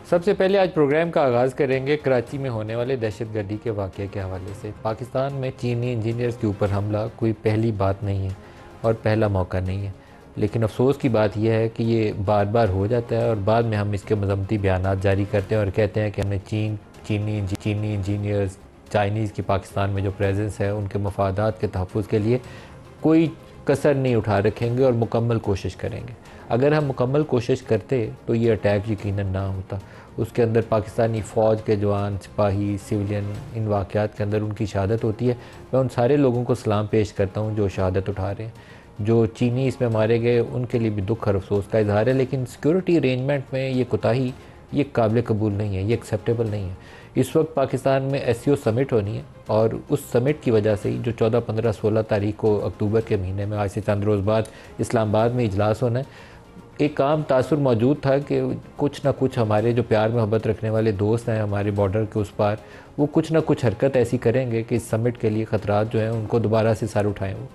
सबसे पहले आज प्रोग्राम का आगाज़ करेंगे कराची में होने वाले दहशतगर्दी के वाक़े के हवाले से। पाकिस्तान में चीनी इंजीनियर्स के ऊपर हमला कोई पहली बात नहीं है और पहला मौका नहीं है, लेकिन अफसोस की बात यह है कि ये बार बार हो जाता है और बाद में हम इसके मज़म्मती बयानात जारी करते हैं और कहते हैं कि हमने चीनी इंजीनियर्स, चाइनीज़ की पाकिस्तान में जो प्रेजेंस है उनके मफादात के तहफ़्फ़ुज़ के लिए कोई कसर नहीं उठा रखेंगे और मुकम्मल कोशिश करेंगे। अगर हम मुकम्मल कोशिश करते तो ये अटैक यकीनन ना होता। उसके अंदर पाकिस्तानी फ़ौज के जवान, सिपाही, सिविलियन, इन वाक़यात के अंदर उनकी शहादत होती है। मैं उन सारे लोगों को सलाम पेश करता हूँ जो शहादत उठा रहे हैं। जो चीनी इसमें मारे गए उनके लिए भी दुख और अफसोस का इजहार है, लेकिन सिक्योरिटी अरेंजमेंट में ये कोताही ये काबिल कबूल नहीं है, ये एक्सेप्टेबल नहीं है। इस वक्त पाकिस्तान में एससीओ समिट होनी है और उस समिट की वजह से ही जो 14, 15, 16 तारीख को अक्टूबर के महीने में, आज से चंद रोज़ बाद इस्लामाबाद में इजलास होना है, एक आम तासुर मौजूद था कि कुछ ना कुछ हमारे जो प्यार मोहब्बत रखने वाले दोस्त हैं हमारे बॉर्डर के उस पार, वो कुछ ना कुछ हरकत ऐसी करेंगे कि इस समिट के लिए ख़तरात जो हैं उनको दोबारा से सर उठाएँ। वो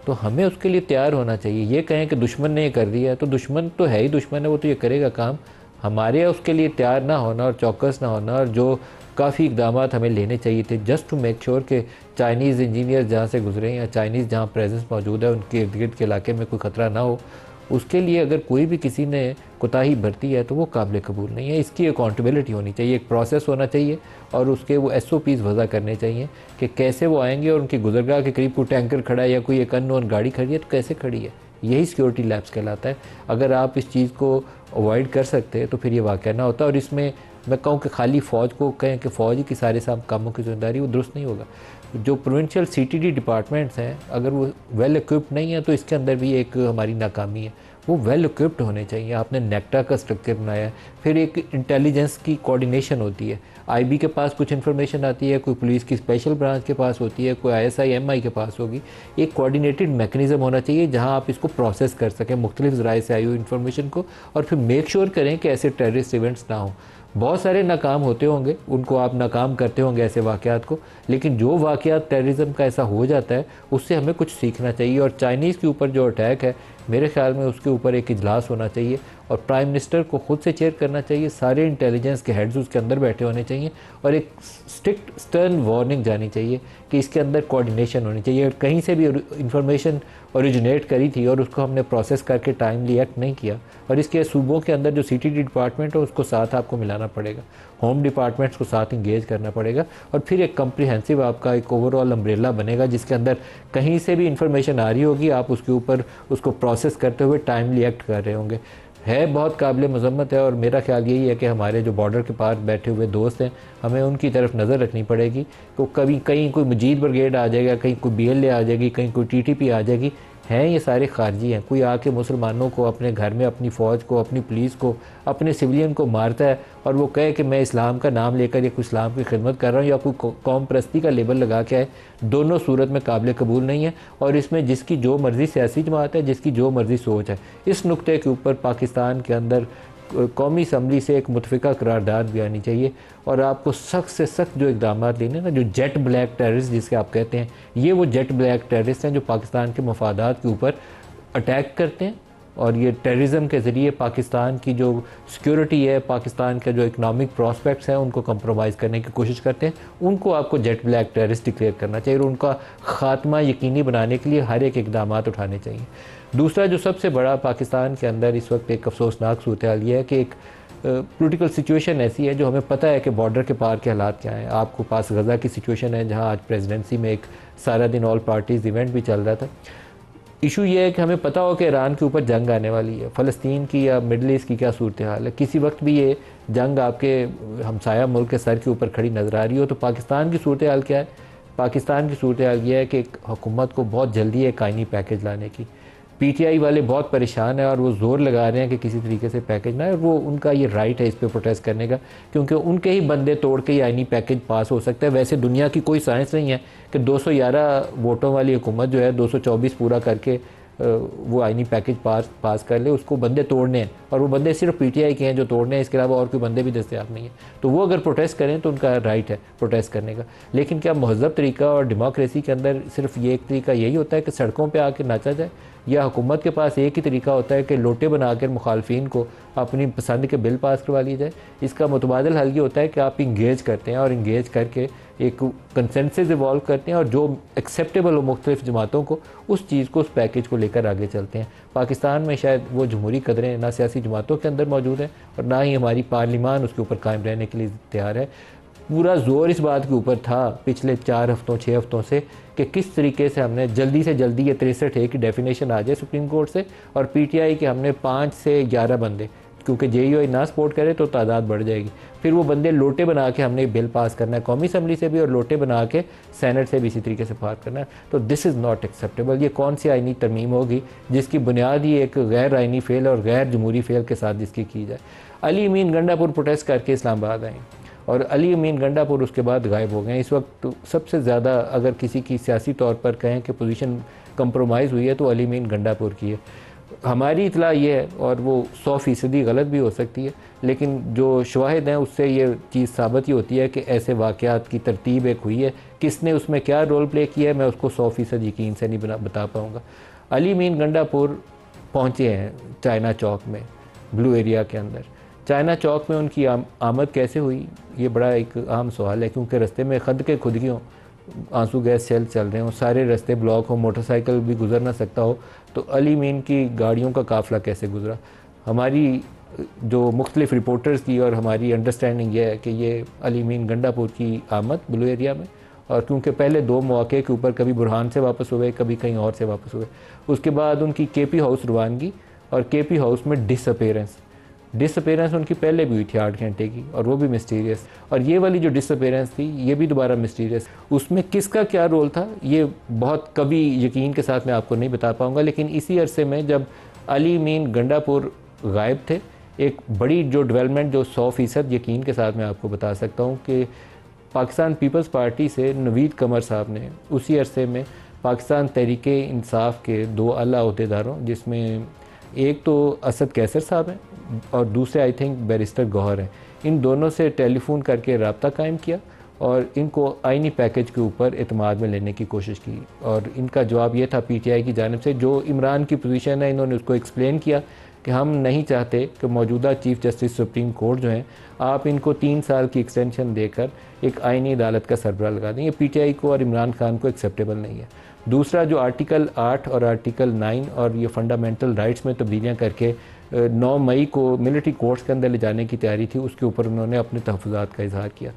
तो हमें उसके लिए तैयार होना चाहिए। ये कहें कि दुश्मन ने ये कर दिया है तो दुश्मन तो है ही दुश्मन है, वो तो ये करेगा काम। हमारे उसके लिए तैयार ना होना और चौकस ना होना, और जो काफ़ी इकदाम हमें लेने चाहिए थे जस्ट टू मेक श्योर कि चाइनीज़ इंजीनियर जहाँ से गुजरे या चाइनीज़ जहाँ प्रेजेंस मौजूद है उनके इर्द गिर्द के इलाके में कोई ख़तरा ना हो, उसके लिए अगर कोई भी किसी ने कोताही बरती है तो वो काबिल कबूल नहीं है। इसकी अकाउंटेबिलिटी होनी चाहिए, एक प्रोसेस होना चाहिए और उसके वो SOPs वज़ा करने चाहिए कि कैसे वो आएंगे और उनकी गुजरगाह के करीब कोई टैंकर खड़ा है या कोई एक अननोन गाड़ी खड़ी है तो कैसे खड़ी है। यही सिक्योरिटी लैब्स कहलाता है। अगर आप इस चीज़ को अवॉइड कर सकते हैं तो फिर ये वाक़या ना होता। और इसमें मैं कहूँ कि खाली फ़ौज को कहें कि फ़ौज ही की सारे कामों की ज़िम्मेदारी, वो दुरुस्त नहीं होगा। जो प्रोविंशियल CTD डिपार्टमेंट्स हैं अगर वो वेल इक्विप्ड नहीं है तो इसके अंदर भी एक हमारी नाकामी है। वो वेल इक्विप्ड होने चाहिए। आपने नेक्टा का स्ट्रक्चर बनाया है, फिर एक इंटेलिजेंस की कोऑर्डिनेशन होती है। IB के पास कुछ इन्फॉर्मेशन आती है, कोई पुलिस की स्पेशल ब्रांच के पास होती है, कोई ISI MI के पास होगी। एक कोऑर्डिनेटेड मैकेनिज़्म होना चाहिए जहां आप इसको प्रोसेस कर सकें मुख्तलिफ ज़राए से आई हुई इन्फॉर्मेशन को, और फिर मेक श्योर करें कि ऐसे टेररिस्ट इवेंट्स ना हों। बहुत सारे नाकाम होते होंगे, उनको आप नाकाम करते होंगे ऐसे वाक़यात को, लेकिन जो वाक़यात टेररिज्म का ऐसा हो जाता है उससे हमें कुछ सीखना चाहिए। और चाइनीज़ के ऊपर जो अटैक है मेरे ख्याल में उसके ऊपर एक इजलास होना चाहिए और प्राइम मिनिस्टर को ख़ुद से चेयर करना चाहिए। सारे इंटेलिजेंस के हेड्स उसके अंदर बैठे होने चाहिए और एक स्ट्रिक्ट स्टर्न वार्निंग जानी चाहिए कि इसके अंदर कोऑर्डिनेशन होनी चाहिए। कहीं से भी इंफॉर्मेशन ओरिजिनेट करी थी और उसको हमने प्रोसेस करके टाइमली एक्ट नहीं किया, और इसके सूबों के अंदर जो CTD डिपार्टमेंट है उसको साथ आपको मिलाना पड़ेगा, होम डिपार्टमेंट्स को साथ इंगेज करना पड़ेगा, और फिर एक कम्प्रिहेंसिव आपका एक ओवरऑल अम्ब्रेला बनेगा जिसके अंदर कहीं से भी इंफॉर्मेशन आ रही होगी आप उसके ऊपर उसको प्रोसेस करते हुए टाइमली एक्ट कर रहे होंगे। है बहुत काबिल मज़म्मत है और मेरा ख्याल यही है कि हमारे जो बॉर्डर के पार बैठे हुए दोस्त हैं हमें उनकी तरफ नज़र रखनी पड़ेगी। तो कभी कहीं कोई मजीद ब्रिगेड आ जाएगा, कहीं कोई BLA आ जाएगी, कहीं कोई TTP आ जाएगी। हैं ये सारे खारजी हैं। कोई आके मुसलमानों को, अपने घर में अपनी फ़ौज को, अपनी पुलिस को, अपने सिविलियन को मारता है और वो कहे कि मैं इस्लाम का नाम लेकर या कोई इस्लाम की खिदमत कर रहा हूँ या कोई कौम परस्ती का लेबल लगा के आए, दोनों सूरत में काबिल कबूल नहीं है। और इसमें जिसकी जो मर्ज़ी सियासी जमात है, जिसकी जो मर्ज़ी सोच है, इस नुक्ते के ऊपर पाकिस्तान के अंदर कौमी असम्बली से एक मुतफ़िका करारदाद भी आनी चाहिए और आपको सख्त से सख्त जो इक़दाम लेने ना, जो जेट ब्लैक टेररिस्ट जिसके आप कहते हैं, ये वो जेट ब्लैक टेररिस्ट हैं जो पाकिस्तान के मफादात के ऊपर अटैक करते हैं और ये टेररिज्म के ज़रिए पाकिस्तान की जो सिक्योरिटी है, पाकिस्तान के जो इकनॉमिक प्रॉस्पेक्ट्स हैं उनको कंप्रोमाइज़ करने की कोशिश करते हैं। उनको आपको जेट ब्लैक टेररिस्ट डिक्लेयर करना चाहिए और उनका ख़ात्मा यकीनी बनाने के लिए हर एक इक़दाम उठाने चाहिए। दूसरा जो सबसे बड़ा पाकिस्तान के अंदर इस वक्त एक अफसोसनाक सूरत हाल ये है कि एक पॉलिटिकल सिचुएशन ऐसी है जो हमें पता है कि बॉर्डर के पार के हालात क्या हैं। आपको पास गज़ा की सिचुएशन है जहाँ आज प्रेसिडेंसी में एक सारा दिन ऑल पार्टीज़ इवेंट भी चल रहा था। इशू ये है कि हमें पता हो कि ईरान के ऊपर जंग आने वाली है, फ़लस्तीन की या मिडल ईस्ट की क्या सूरत हाल है, किसी वक्त भी ये जंग आपके हमसाया मुल्क के सर के ऊपर खड़ी नज़र आ रही हो। तो पाकिस्तान की सूरत हाल क्या है? पाकिस्तान की सूरत हाल ये है कि हुकूमत को बहुत जल्दी एक आइनी पैकेज लाने की, PTI वाले बहुत परेशान है और वो ज़ोर लगा रहे हैं कि किसी तरीके से पैकेज ना है। वो उनका ये राइट है इस पर प्रोटेस्ट करने का, क्योंकि उनके ही बंदे तोड़ के ये आइनी पैकेज पास हो सकता है। वैसे दुनिया की कोई साइंस नहीं है कि 211 वोटों वाली हुकूमत जो है 224 पूरा करके वो आइनी पैकेज पास कर ले। उसको बंदे तोड़ने हैं और वो बंदे सिर्फ PTI के हैं जो तोड़ने हैं, इसके अलावा और कोई बंदे भी दस्तयाब नहीं है। तो वो अगर प्रोटेस्ट करें तो उनका राइट है प्रोटेस्ट करने का। लेकिन क्या महज़ब तरीका और डेमोक्रेसी के अंदर सिर्फ ये एक तरीका यही होता है कि सड़कों पर आके नाचा जाए? या हुकूमत के पास एक ही तरीका होता है कि लोटे बनाकर मुखालफिन को अपनी पसंद के बिल पास करवा ली जाए। इसका मुतबादिल हल ये होता है कि आप इंगेज करते हैं और इंगेज करके एक कंसेंसस इवॉल्व करते हैं और जो एक्सेप्टेबल हो मुख्तलिफ जमातों को, उस चीज़ को, उस पैकेज को लेकर आगे चलते हैं। पाकिस्तान में शायद वो जमहूरी कदरें ना सियासी जमातों के अंदर मौजूद हैं और ना ही हमारी पार्लिमान उसके ऊपर कायम रहने के लिए तैयार है। पूरा जोर इस बात के ऊपर था पिछले 4 हफ्तों 6 हफ्तों से कि किस तरीके से हमने जल्दी से जल्दी ये 63A की डेफिनेशन आ जाए सुप्रीम कोर्ट से, और PTI के हमने 5 से 11 बंदे, क्योंकि JUI ना सपोर्ट करे तो तादाद बढ़ जाएगी, फिर वो बंदे लोटे बना के हमने बिल पास करना है कौमी असम्बली से भी और लोटे बना के सेनेट से भी इसी तरीके से पास करना है। तो दिस इज़ नॉट एक्सेप्टेबल। ये कौन सी आइनी तरमीम होगी जिसकी बुनियाद ही एक गैर आइनी फेल और गैर जमहूरी फेल के साथ जिसकी की जाए। अली अमीन गंडापुर प्रोटेस्ट करके इस्लामाबाद आए और अली अमीन गंडापुर उसके बाद गायब हो गए। इस वक्त तो सबसे ज़्यादा अगर किसी की सियासी तौर पर कहें कि पोजीशन कंप्रोमाइज़ हुई है तो अली अमीन गंडापुर की है। हमारी इतला ये है, और वो 100% गलत भी हो सकती है, लेकिन जो शवाहिद हैं उससे ये चीज़ साबित ही होती है कि ऐसे वाक़यात की तरतीब एक हुई है। किसने उसमें क्या रोल प्ले किया है मैं उसको 100% यकीन से नहीं बता पाऊँगा। अली अमीन गंडापुर पहुँचे हैं चाइना चौक में, ब्लू एरिया के अंदर। चाइना चौक में उनकी आमद कैसे हुई, ये बड़ा एक अहम सवाल है, क्योंकि रास्ते में खद के खुद की हों, आंसू गैस सेल चल रहे हों, सारे रास्ते ब्लॉक हो, मोटरसाइकिल भी गुजर ना सकता हो, तो अली अमीन की गाड़ियों का काफ़िला कैसे गुजरा। हमारी जो मुख्तलिफ रिपोर्टर्स की और हमारी अंडरस्टैंडिंग ये है कि ये अली अमीन गंडापुर की आमद ब्लू एरिया में, और क्योंकि पहले 2 मौके के ऊपर कभी बुरहान से वापस हुए, कभी कहीं और से वापस हुए, उसके बाद उनकी KP हाउस रवानगी और KP हाउस में डिसअपेरेंस उनकी पहले भी हुई थी 8 घंटे की, और वो भी मिस्टीरियस। और ये वाली जो डिसअपेरेंस थी ये भी दोबारा मिस्टीरियस। उसमें किसका क्या रोल था ये बहुत कभी यकीन के साथ मैं आपको नहीं बता पाऊँगा, लेकिन इसी अरसे में जब अली अमीन गंडापुर गायब थे, एक बड़ी जो डेवलपमेंट जो 100% यकीन के साथ मैं आपको बता सकता हूँ कि पाकिस्तान पीपल्स पार्टी से नवीद कमर साहब ने उसी अरसे में पाकिस्तान तहरीके इंसाफ के 2 आला अहदेदारों, जिसमें एक तो असद कैसर साहब हैं और दूसरे आई थिंक बैरिस्टर गौहर हैं, इन दोनों से टेलीफोन करके रब्ता कायम किया और इनको आइनी पैकेज के ऊपर एतमाद में लेने की कोशिश की। और इनका जवाब ये था PTI की जानिब से, जो इमरान की पोजीशन है, इन्होंने उसको एक्सप्लेन किया कि हम नहीं चाहते कि मौजूदा चीफ जस्टिस सुप्रीम कोर्ट जो हैं, आप इनको 3 साल की एक्सटेंशन देकर एक आइनी अदालत का सरबराह लगा दें। ये PTI को और इमरान खान को एक्सेप्टेबल नहीं है। दूसरा जो आर्टिकल 8 और आर्टिकल 9 और ये फंडामेंटल राइट्स में तब्दीलियाँ करके 9 मई को मिलिट्री कोर्ट्स के अंदर ले जाने की तैयारी थी, उसके ऊपर उन्होंने अपने तहफ़्फ़ुज़ात का इजहार किया।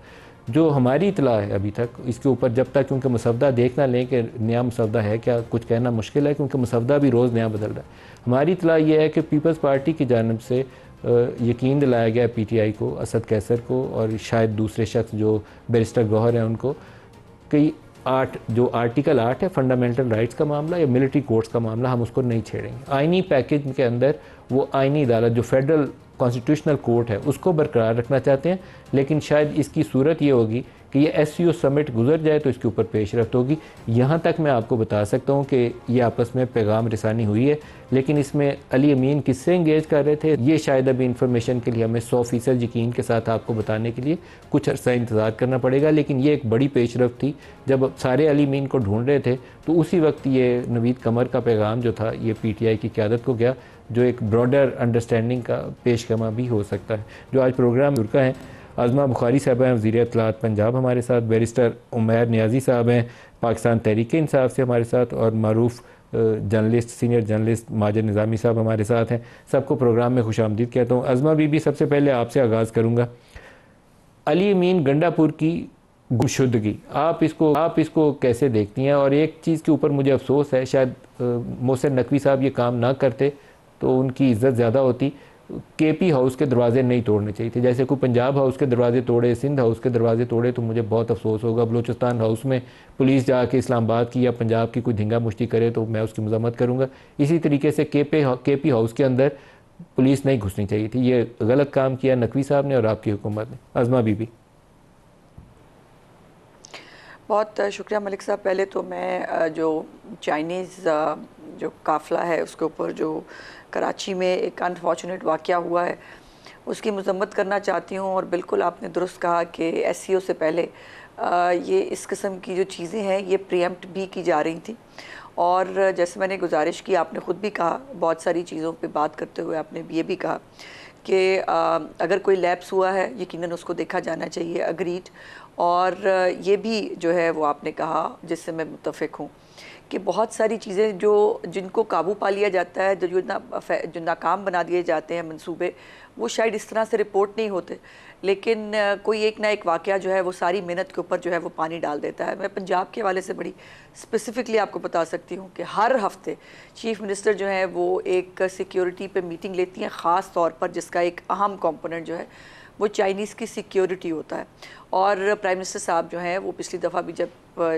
जो हमारी इतला है अभी तक इसके ऊपर, जब तक क्योंकि मसवदा देख ना लें कि नया मसवदा है क्या, कुछ कहना मुश्किल है क्योंकि मसवदा भी रोज़ नया बदल रहा है। हमारी इतला ये है कि पीपल्स पार्टी की जानिब से यकीन दिलाया गया PTI को, असद कैसर को और शायद दूसरे शख्स जो बैरिस्टर गौहर हैं उनको, कि 8 जो आर्टिकल 8 है फंडामेंटल राइट्स का मामला या मिलिट्री कोर्ट्स का मामला, हम उसको नहीं छेड़ेंगे। आइनी पैकेज के अंदर वो आइनी अदालत जो फेडरल कॉन्स्टिट्यूशनल कोर्ट है उसको बरकरार रखना चाहते हैं, लेकिन शायद इसकी सूरत ये होगी कि ये SCO समिट गुजर जाए तो इसके ऊपर पेशरफ्त होगी। यहाँ तक मैं आपको बता सकता हूँ कि ये आपस में पैगाम रिसानी हुई है, लेकिन इसमें अली अमीन किससे इंगेज कर रहे थे ये शायद अभी इंफॉर्मेशन के लिए हमें 100% यकीन के साथ आपको बताने के लिए कुछ अर्सा इंतज़ार करना पड़ेगा। लेकिन ये एक बड़ी पेशरफ्त थी, जब सारे अली अमीन को ढूंढ रहे थे तो उसी वक्त ये नवीद कमर का पैगाम जो था ये PTI की क़यादत को गया, जो एक ब्रॉडर अंडरस्टैंडिंग का पेशगमा भी हो सकता है। जो आज प्रोग्राम रुका है, आज़मा बुखारी साहब हैं वज़ीर इत्तलाआत पंजाब हमारे साथ, बैरिस्टर उमैर नियाज़ी साहब हैं पाकिस्तान तहरीक इंसाफ से हमारे साथ, और मरूफ़ जर्नलिस्ट सीनियर जर्नलिस्ट माजिद निज़ामी साहब हमारे साथ हैं। सबको प्रोग्राम में खुशामदीद कहता हूँ। आज़मा बीबी, सबसे पहले आपसे आगाज़ करूँगा। अली अमीन गंडापुर की गुमशुदगी आप इसको कैसे देखती हैं? और एक चीज़ के ऊपर मुझे अफसोस है, शायद मोहसिन नकवी साहब ये काम ना करते तो उनकी इज़्ज़त ज़्यादा होती। KP हाउस के दरवाजे नहीं तोड़ने चाहिए थे, जैसे कोई पंजाब हाउस के दरवाजे तोड़े, सिंध हाउस के दरवाजे तोड़े तो मुझे बहुत अफसोस होगा। बलूचिस्तान हाउस में पुलिस जाके इस्लामाबाद की या पंजाब की कोई धिंगा मुश्ती करे तो मैं उसकी मज़म्मत करूँगा। इसी तरीके से KP हाउस के अंदर पुलिस नहीं घुसनी चाहिए थी। ये गलत काम किया नकवी साहब ने और आपकी हुकूमत ने। आज़मा बीबी। बहुत शुक्रिया मलिक साहब। पहले तो मैं जो चाइनीज़ जो काफ़िला है उसके ऊपर जो कराची में एक अनफॉर्चुनेट वाक़या हुआ है उसकी मज़म्मत करना चाहती हूँ। और बिल्कुल आपने दुरुस्त कहा कि SCO से पहले ये इस किस्म की जो चीज़ें हैं ये प्रीएम्प्ट भी की जा रही थी और जैसे मैंने गुजारिश की, आपने ख़ुद भी कहा, बहुत सारी चीज़ों पे बात करते हुए आपने ये भी कहा कि अगर कोई लैप्स हुआ है यकीनन उसको देखा जाना चाहिए, अग्रीड। और ये भी जो है वो आपने कहा जिससे मैं मुत्तफ़िक हूँ कि बहुत सारी चीज़ें जिनको काबू पा लिया जाता है, जो नाकाम बना दिए जाते हैं मंसूबे, वो शायद इस तरह से रिपोर्ट नहीं होते, लेकिन कोई एक ना एक वाक़या जो है वो सारी मेहनत के ऊपर जो है वो पानी डाल देता है। मैं पंजाब के हवाले से बड़ी स्पेसिफ़िकली आपको बता सकती हूँ कि हर हफ्ते चीफ़ मिनिस्टर जो है वो एक सिक्योरिटी पे मीटिंग लेती हैं, ख़ास तौर पर जिसका एक अहम कंपोनेंट जो है वो चाइनीज़ की सिक्योरिटी होता है। और प्राइम मिनिस्टर साहब जो हैं वो पिछली दफ़ा भी जब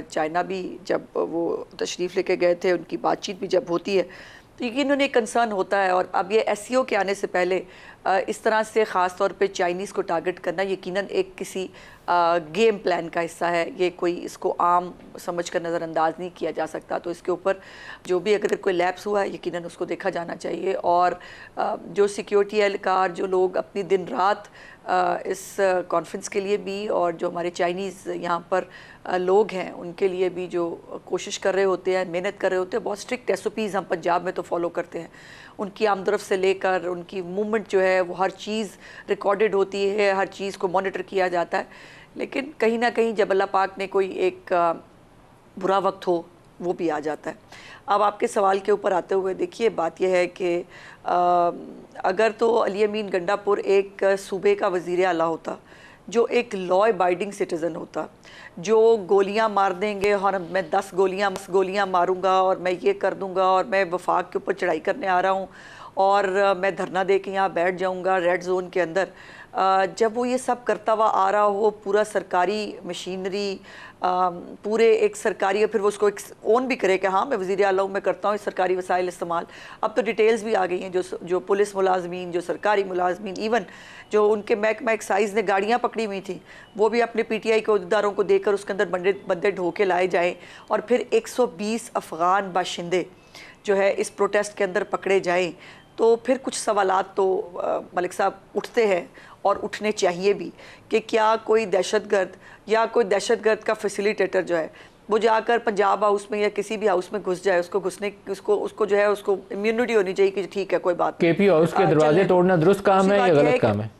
चाइना भी जब वो तशरीफ़ लेके गए थे, उनकी बातचीत भी जब होती है तो यकीनन एक कंसर्न होता है। और अब ये SCO के आने से पहले इस तरह से ख़ास तौर पे चाइनीज़ को टारगेट करना यकीनन एक किसी गेम प्लान का हिस्सा है। ये कोई इसको आम समझ कर नज़रअंदाज नहीं किया जा सकता। तो इसके ऊपर जो भी अगर कोई लैप्स हुआ है यकीनन उसको देखा जाना चाहिए। और जो सिक्योरिटी एहलकार, जो लोग अपनी दिन रात इस कॉन्फ्रेंस के लिए भी, और जो हमारे चाइनीज़ यहाँ पर लोग हैं उनके लिए भी जो कोशिश कर रहे होते हैं, मेहनत कर रहे होते हैं, बहुत स्ट्रिक्ट SOPs हम पंजाब में तो फॉलो करते हैं। उनकी आमदरफ से लेकर उनकी मूवमेंट जो है वो हर चीज़ रिकॉर्डेड होती है, हर चीज़ को मॉनिटर किया जाता है। लेकिन कहीं ना कहीं जब अल्लाह पाक ने कोई एक बुरा वक्त हो वो भी आ जाता है। अब आपके सवाल के ऊपर आते हुए देखिए, बात यह है कि अगर तो अली अमीन गंडापुर एक सूबे का वज़ीर आला होता, जो एक लॉ अबाइडिंग सिटीज़न होता, जो गोलियां मार देंगे और मैं 10 गोलियां मारूंगा और मैं ये कर दूंगा और मैं वफाक के ऊपर चढ़ाई करने आ रहा हूँ और मैं धरना दे के यहाँ बैठ जाऊँगा रेड जोन के अंदर, जब वो ये सब करता हुआ आ रहा हो, पूरा सरकारी मशीनरी, पूरे एक सरकारी, फिर वो उसको एक ओन भी करे कि हाँ मैं वज़ीर आला हूँ, मैं करता हूँ सरकारी वसाइल इस्तेमाल। अब तो डिटेल्स भी आ गई हैं, जो पुलिस मुलाजमीन, जो सरकारी मुलाजमीन, इवन जो उनके महकमा एक्साइज़ ने गाड़ियाँ पकड़ी हुई थी वो भी अपने PTI के अहदेदारों को देकर उसके अंदर बंदे ढो के लाए जाएँ। और फिर 120 अफ़गान बाशिंदे जो है इस प्रोटेस्ट के अंदर पकड़े जाएँ, तो फिर कुछ सवालात तो मलिक साहब उठते हैं और उठने चाहिए भी कि क्या कोई दहशतगर्द या कोई दहशतगर्द का फैसिलिटेटर जो है वो जाकर पंजाब हाउस में या किसी भी हाउस में घुस जाए, उसको जो है उसको इम्यूनिटी होनी चाहिए कि ठीक है कोई बात नहीं। KP हाउस के दरवाजे तोड़ना दुरुस्त काम है या गलत काम है?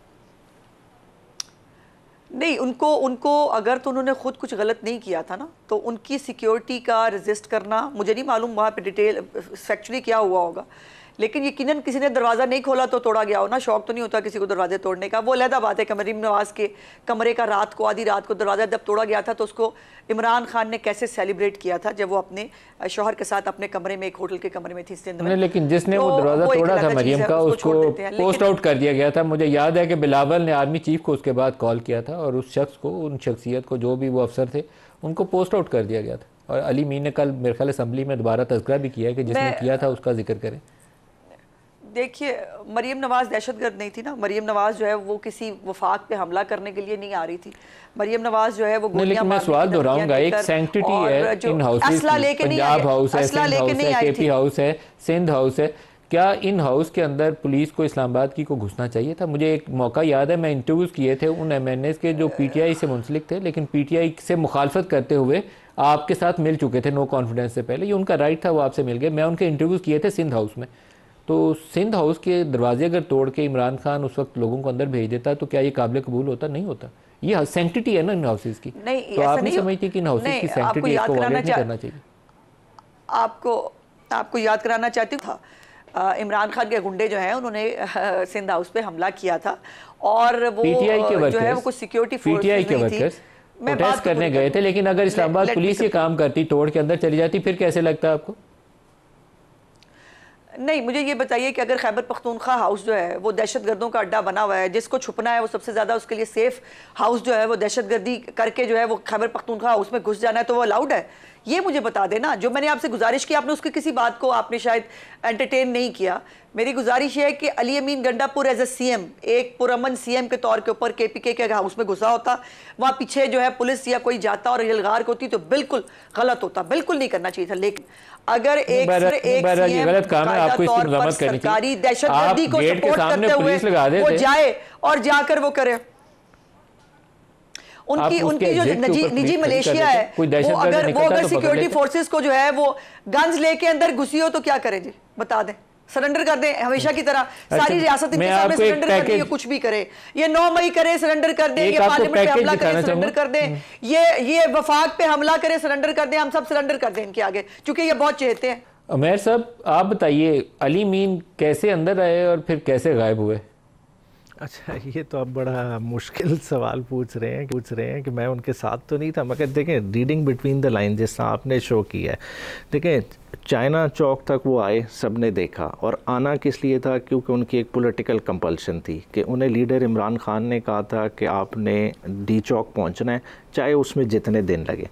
नहीं, उनको अगर तो उन्होंने खुद कुछ गलत नहीं किया था ना, तो उनकी सिक्योरिटी का रजिस्ट करना, मुझे नहीं मालूम वहाँ पे डिटेल फैक्चुअली क्या हुआ होगा, लेकिन यकीनन किसी ने दरवाज़ा नहीं खोला तो तोड़ा गया हो ना। शौक तो नहीं होता किसी को दरवाजे तोड़ने का, वो अलहदा बात है। मरीम नवाज़ के कमरे का रात को, आधी रात को दरवाज़ा जब तोड़ा गया था तो उसको इमरान खान ने कैसे सेलिब्रेट किया था जब वो अपने शौहर के साथ अपने कमरे में, एक होटल के कमरे में थी सिंध में। लेकिन जिसने वो दरवाज़ा तोड़ा था मरियम का, उसको पोस्ट आउट कर दिया गया था। मुझे याद है कि बिलावल ने आर्मी चीफ को उसके बाद कॉल किया था और उस शख्स को, उन शख्सियत को, जो भी वो अफसर थे, उनको पोस्ट आउट कर दिया गया था। और अली मीन ने कल मेरे ख्याल असम्बली में दोबारा तज़किरा भी किया है कि जिसने किया था उसका जिक्र करें। देखिए, मरीम नवाज़ दहशतगर्द नहीं थी ना। मरीम नवाज़ जो है वो किसी वफाक पे हमला करने के लिए नहीं आ रही थी। मरीम नवाज़ जो है वो गोलियां मैं सवाल दोहराऊंगा, एक सैंक्टिटी है इन हाउसेस की, पंजाब हाउस है, सिंध हाउस है, KP हाउस है, सिंध हाउस है, क्या इन हाउस के अंदर पुलिस को इस्लामाबाद की को घुसना चाहिए था? मुझे एक मौका याद है, मैं इंटरव्यूज़ किए थे उन MNAs के जो PTI से मुंसलिक थे, लेकिन PTI से मुखालफत करते हुए आपके साथ मिल चुके थे नो कॉन्फिडेंस से पहले। ये उनका राइट था, वो आपसे मिल गए। मैं उनके इंटरव्यूज़ किए थे सिंध हाउस में। तो सिंध हाउस के दरवाजे अगर तोड़ के इमरान खान उस वक्त लोगों को अंदर भेज देता तो क्या ये काबिल कबूल होता? नहीं होता। ये सैंक्टिटी है ना इन हाउसेस की। तो आप नहीं समझती कि इन हाउसेस की सैंक्टिटी इसको वायलेट नहीं करना चाहिए? आपको याद कराना चाहती हूँ था, इमरान खान के गुंडे जो हैं उन्होंने सिंध हाउस पे हमला किया था और वो जो है वो कुछ सिक्योरिटी फोर्स PTI के वर्कर्स प्रोटेस्ट करने गए थे, लेकिन अगर इस्लामाबाद पुलिस ये काम करती, तोड़ के अंदर चली जाती, फिर कैसे लगता है आपको? नहीं, मुझे ये बताइए कि अगर खैबर पख्तूनख्वा हाउस जो है वो दहशतगर्दों का अड्डा बना हुआ है, जिसको छुपना है वो सबसे ज़्यादा उसके लिए सेफ हाउस जो है वो दहशतगर्दी करके जो है वो खैबर पख्तूनख्वा हाउस में घुस जाना है, तो वो अलाउड है? ये मुझे बता देना। जो मैंने आपसे गुजारिश की, आपने उसकी किसी बात को आपने शायद एंटरटेन नहीं किया। मेरी गुजारिश है कि अली अमीन गंडापुर एज ए CM, एक पुरअमन CM के तौर के ऊपर KPK के हाउस में घुसा होता, वहाँ पीछे जो है पुलिस या कोई जाता और यलगार होती तो बिल्कुल गलत होता, बिल्कुल नहीं करना चाहिए था। लेकिन अगर एक गलत काम है, आपको इसकी मज़म्मत करनी चाहिए। सरकारी दहशतगर्दी को सपोर्ट करते हुए वो जाए और जाकर वो करे उनकी जो निजी मलेशिया है, वो अगर सिक्योरिटी फोर्सेस को जो है वो गन्स लेके अंदर घुसी हो तो क्या करे जी, बता दें। सरेंडर कर दें हमेशा की तरह, सारी रियासत इनके सामने सरेंडर कर दी, कुछ भी करे, ये 9 मई करे सरेंडर कर दें, ये पार्लियामेंट पे हमला करे सरेंडर कर दें, ये वफाक पे हमला करे सरेंडर कर दें, हम सब सरेंडर कर दें इनके आगे, क्योंकि ये बहुत चहेते हैं। उमैर साहब आप बताइए, अली मीन कैसे अंदर आए और फिर कैसे गायब हुए? अच्छा, ये तो आप बड़ा मुश्किल सवाल पूछ रहे हैं कि मैं उनके साथ तो नहीं था, मगर देखें रीडिंग बिटवीन द लाइन जिस आपने शो किया है, देखें चाइना चौक तक वो आए, सब ने देखा, और आना किस लिए था, क्योंकि उनकी एक पॉलिटिकल कंपल्शन थी कि उन्हें लीडर इमरान खान ने कहा था कि आपने डी चौक पहुंचना है, चाहे उसमें जितने दिन लगे।